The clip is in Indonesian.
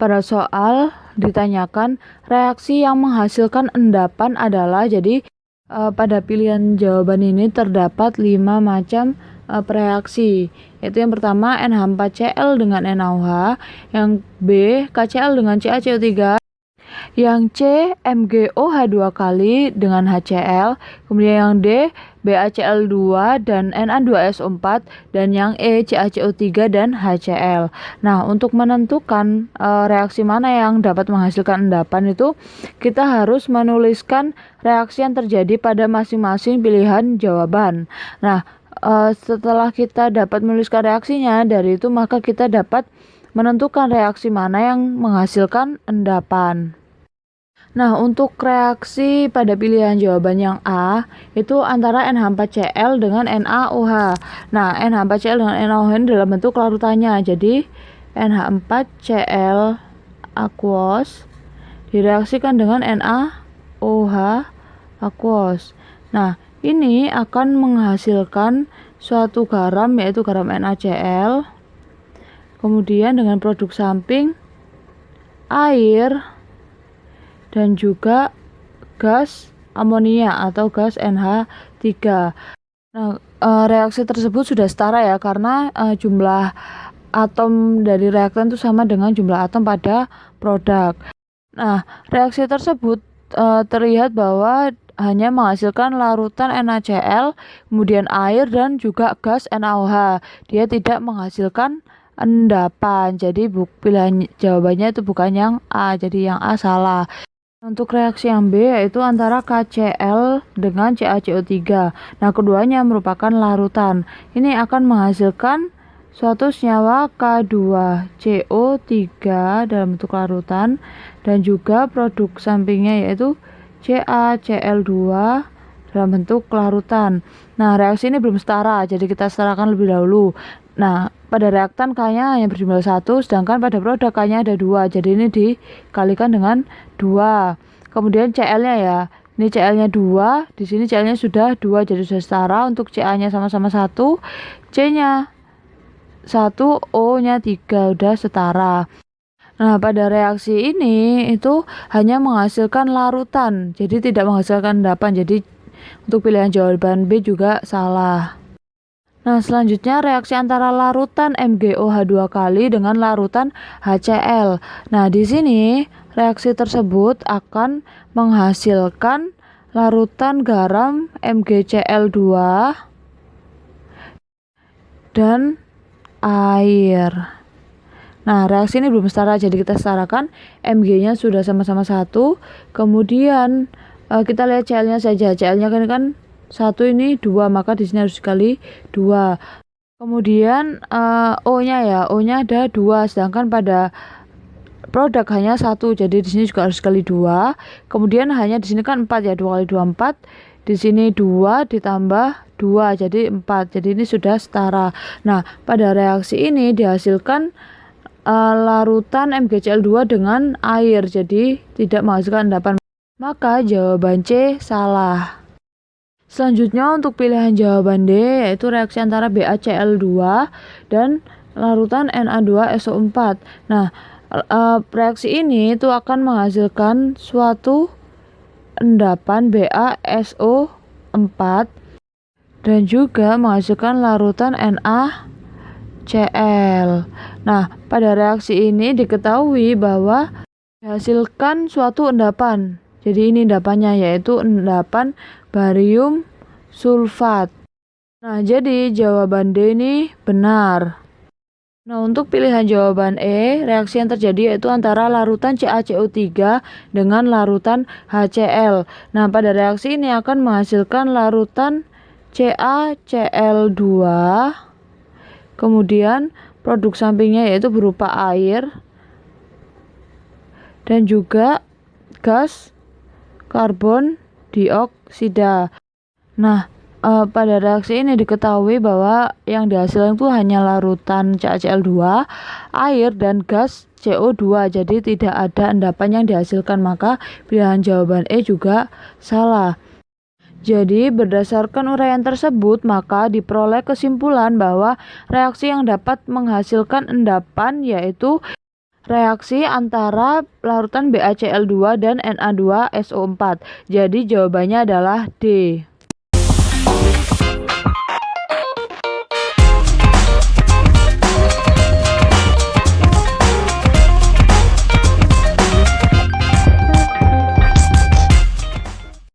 pada soal ditanyakan reaksi yang menghasilkan endapan adalah, jadi pada pilihan jawaban ini terdapat 5 macam reaksi, yaitu yang pertama NH4Cl dengan NaOH, yang B KCl dengan CaCO3, yang C MgOH2 kali dengan HCl, kemudian yang D BaCl2 dan Na2SO4, dan yang E CaCO3 dan HCl. Nah, untuk menentukan reaksi mana yang dapat menghasilkan endapan itu, kita harus menuliskan reaksi yang terjadi pada masing-masing pilihan jawaban. Nah, setelah kita dapat menuliskan reaksinya, dari itu maka kita dapat menentukan reaksi mana yang menghasilkan endapan. Nah, untuk reaksi pada pilihan jawaban yang A, itu antara NH4Cl dengan NaOH. Nah, NH4Cl dengan NaOH ini dalam bentuk larutannya. Jadi, NH4Cl aqueous direaksikan dengan NaOH aqueous. Nah, ini akan menghasilkan suatu garam, yaitu garam NaCl. Kemudian dengan produk samping air dan juga gas amonia atau gas NH3. Nah, reaksi tersebut sudah setara ya, karena jumlah atom dari reaktan itu sama dengan jumlah atom pada produk. Nah, reaksi tersebut terlihat bahwa hanya menghasilkan larutan NaCl, kemudian air dan juga gas NaOH. Dia tidak menghasilkan endapan. Jadi pilihan jawabannya itu bukan yang A, jadi yang A salah. Untuk reaksi yang B, yaitu antara KCl dengan CaCO3. Nah, keduanya merupakan larutan. Ini akan menghasilkan suatu senyawa K2CO3 dalam bentuk larutan, dan juga produk sampingnya yaitu CaCl2 dalam bentuk larutan. Nah, reaksi ini belum setara, jadi kita setarakan lebih dahulu. Nah, pada reaktan K-nya hanya berjumlah 1, sedangkan pada produk K-nya ada 2. Jadi ini dikalikan dengan 2. Kemudian Cl-nya ya. Ini Cl-nya 2, di sini Cl-nya sudah 2, jadi sudah setara. Untuk Ca-nya sama-sama 1, C-nya 1, O-nya 3, udah setara. Nah, pada reaksi ini itu hanya menghasilkan larutan, jadi tidak menghasilkan endapan. Jadi untuk pilihan jawaban B juga salah. Nah, selanjutnya reaksi antara larutan MgOH2 kali dengan larutan HCl. Nah, di sini reaksi tersebut akan menghasilkan larutan garam MgCl2 dan air. Nah, reaksi ini belum setara, jadi kita setarakan. Mg-nya sudah sama-sama 1. Kemudian kita lihat Cl-nya saja. Cl-nya kan 1, ini 2, maka di sini harus dikali 2. Kemudian O-nya ya, O-nya ada 2, sedangkan pada produk hanya 1, jadi di sini juga harus dikali 2. Kemudian hanya di sini kan 4 ya, 2 kali 2 4. Di sini 2 ditambah 2 jadi 4. Jadi ini sudah setara. Nah, pada reaksi ini dihasilkan larutan MgCl2 dengan air, jadi tidak menghasilkan endapan. Maka jawaban C salah. Selanjutnya untuk pilihan jawaban D, yaitu reaksi antara BaCl2 dan larutan Na2SO4. Nah, reaksi ini itu akan menghasilkan suatu endapan BaSO4 dan juga menghasilkan larutan NaCl. Nah, pada reaksi ini diketahui bahwa dihasilkan suatu endapan. Jadi ini endapannya, yaitu endapan barium sulfat. Nah, jadi jawaban D ini benar. Nah, untuk pilihan jawaban E, reaksi yang terjadi yaitu antara larutan CaCO3 dengan larutan HCl. Nah, pada reaksi ini akan menghasilkan larutan CaCl2, kemudian produk sampingnya yaitu berupa air dan juga gas karbon dioksida. Nah, pada reaksi ini diketahui bahwa yang dihasilkan itu hanya larutan CaCl2, air, dan gas CO2. Jadi tidak ada endapan yang dihasilkan, maka pilihan jawaban E juga salah. Jadi berdasarkan uraian tersebut, maka diperoleh kesimpulan bahwa reaksi yang dapat menghasilkan endapan yaitu reaksi antara larutan BaCl2 dan Na2SO4. Jadi jawabannya adalah D.